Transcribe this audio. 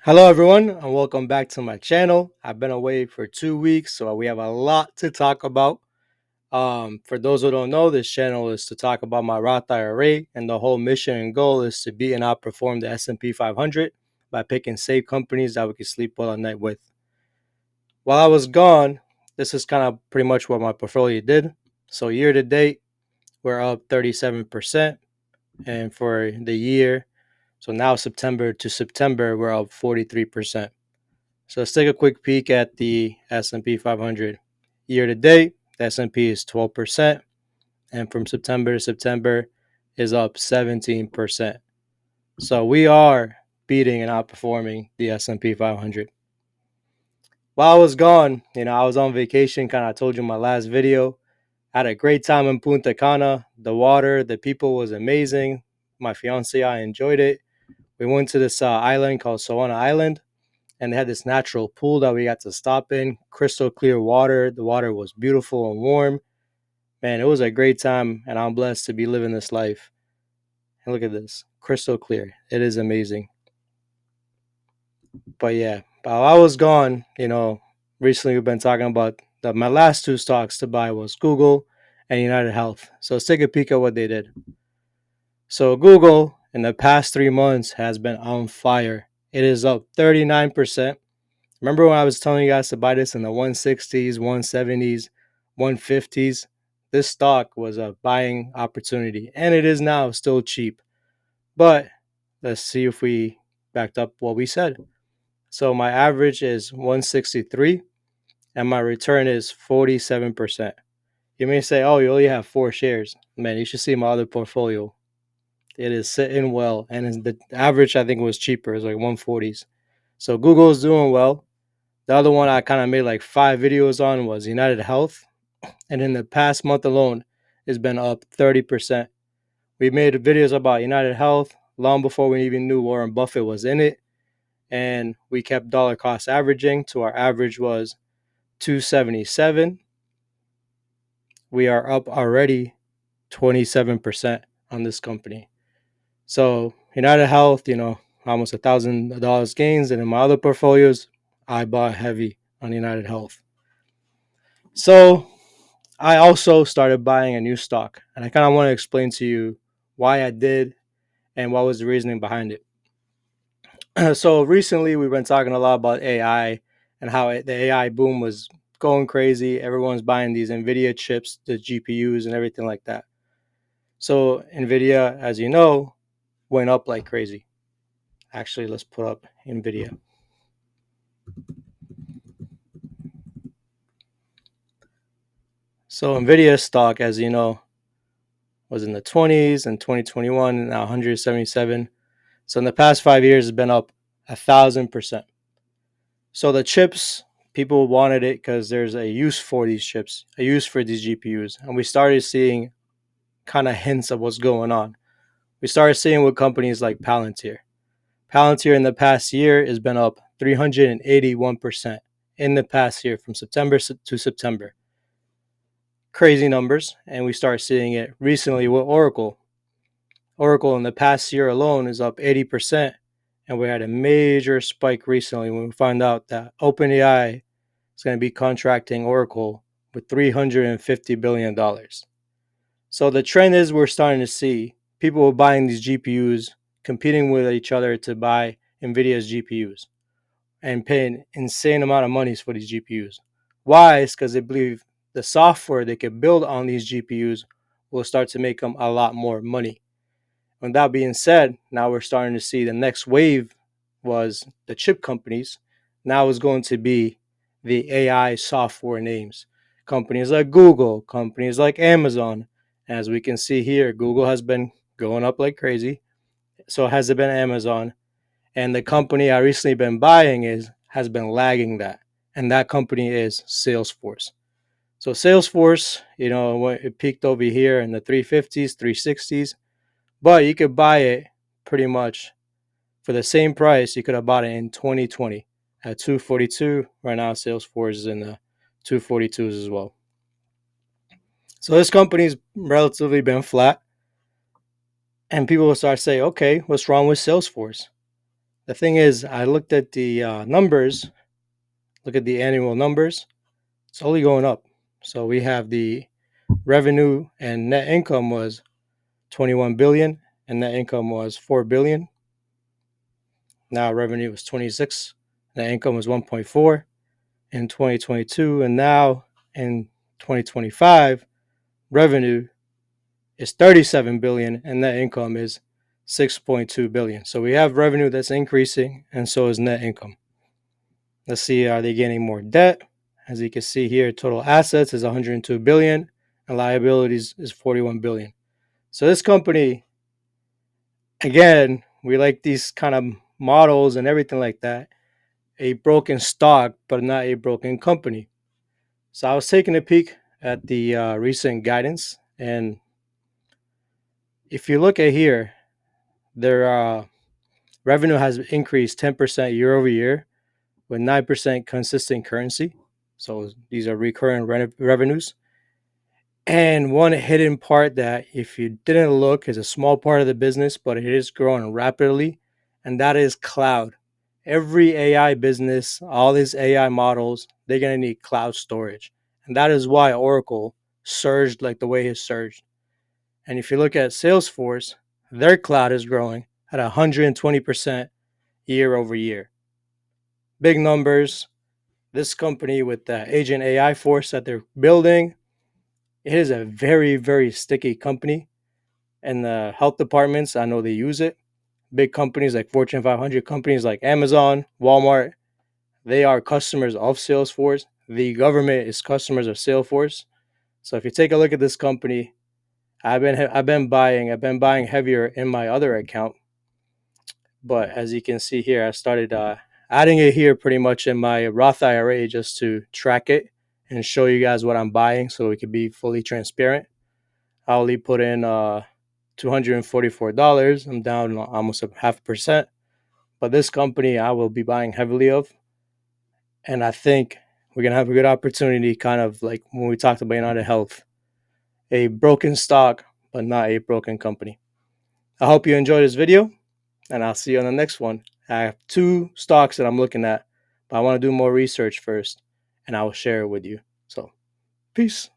Hello, everyone, and welcome back to my channel. I've been away for 2 weeks, so we have a lot to talk about. For those who don't know, this channel is to talk about my Roth IRA, and the whole mission and goal is to beat and outperform the S&P 500 by picking safe companies that we can sleep well at night with. While I was gone, this is kind of pretty much what my portfolio did. So year to date, we're up 37%, and for the year, so now September to September, we're up 43%. So let's take a quick peek at the S&P 500. Year to date, the S&P is 12%, and from September to September is up 17%. So we are beating and outperforming the S&P 500. While I was gone, I was on vacation, kind of told you in my last video. I had a great time in Punta Cana. The water, the people was amazing. My fiance, I enjoyed it. We went to this island called Soana Island, and they had this natural pool that we got to stop in. Crystal clear water. The water was beautiful and warm. Man, it was a great time, and I'm blessed to be living this life. And look at this, crystal clear. It is amazing. But yeah, while I was gone, recently we've been talking about my last two stocks to buy was Google and United Health. So let's take a peek at what they did. So Google in the past 3 months has been on fire. It is up 39%. Remember when I was telling you guys to buy this in the 160s, 170s, 150s? This stock was a buying opportunity, and it is now still cheap. But let's see if we backed up what we said. So my average is 163, and my return is 47%. You may say, oh, you only have 4 shares. Man, you should see my other portfolio. It is sitting well, and the average I think was cheaper. It's like 140s. So Google is doing well. The other one I kind of made like 5 videos on was United Health. And in the past month alone, it's been up 30%. We made videos about United Health long before we even knew Warren Buffett was in it. And we kept dollar cost averaging to our average was 277. We are up already 27% on this company. So United Health, almost $1,000 gains. And in my other portfolios, I bought heavy on United Health. So I also started buying a new stock, and I kind of want to explain to you why I did and what was the reasoning behind it. So recently we've been talking a lot about AI and how the AI boom was going crazy. Everyone's buying these NVIDIA chips, the GPUs and everything like that. So NVIDIA, as you know, went up like crazy. Actually, let's put up NVIDIA. So NVIDIA stock, as you know, was in the 20s in 2021, and now 177. So in the past 5 years, it's been up 1,000%. So the chips, people wanted it because there's a use for these chips, a use for these GPUs, and we started seeing kind of hints of what's going on. We started seeing with companies like Palantir. Palantir in the past year has been up 381% in the past year from September to September. Crazy numbers, and we start seeing it recently with Oracle. Oracle in the past year alone is up 80%, and we had a major spike recently when we found out that OpenAI is going to be contracting Oracle with $350 billion. So the trend is we're starting to see people buying these GPUs competing with each other to buy NVIDIA's GPUs and paying insane amount of monies for these GPUs. Why? It's because they believe the software they can build on these GPUs will start to make them a lot more money. With that being said, now we're starting to see the next wave was the chip companies. Now is going to be the AI software names. Companies like Google, companies like Amazon. As we can see here, Google has been going up like crazy. So has it been Amazon. And the company I recently been buying has been lagging that. And that company is Salesforce. So Salesforce, it peaked over here in the 350s, 360s. But you could buy it pretty much for the same price. You could have bought it in 2020 at 242. Right now, Salesforce is in the 242s as well. So this company's relatively been flat. And people will start saying, okay, what's wrong with Salesforce? The thing is, I looked at the numbers, look at the annual numbers, it's only going up. So we have the revenue and net income was 21 billion and net income was 4 billion. Now revenue was 26, net income was 1.4 in 2022, and now in 2025, revenue is 37 billion and net income is 6.2 billion. So we have revenue that's increasing and so is net income. Let's see, are they getting more debt? As you can see here, total assets is 102 billion and liabilities is 41 billion. So this company, again, we like these kind of models and everything like that. A broken stock, but not a broken company. So I was taking a peek at the recent guidance, and if you look at here, their revenue has increased 10% year over year with 9% consistent currency. So these are recurring revenues. And one hidden part that, if you didn't look, is a small part of the business, but it is growing rapidly, and that is cloud. Every AI business, all these AI models, they're going to need cloud storage. And that is why Oracle surged like the way it surged. And if you look at Salesforce, their cloud is growing at 120% year over year. Big numbers. This company with the agent AI force that they're building, it is a very, very sticky company. And the health departments, I know they use it. Big companies like Fortune 500 companies like Amazon, Walmart, they are customers of Salesforce. The government is customers of Salesforce. So if you take a look at this company, I've been buying heavier in my other account. But as you can see here, I started adding it here pretty much in my Roth IRA just to track it and show you guys what I'm buying so we can be fully transparent. I only put in $244. I'm down almost a 0.5%. But this company I will be buying heavily of. And I think we're going to have a good opportunity, kind of like when we talked about United Health, a broken stock, but not a broken company. I hope you enjoyed this video, and I'll see you on the next one. I have 2 stocks that I'm looking at, but I want to do more research first, and I will share it with you. So, peace.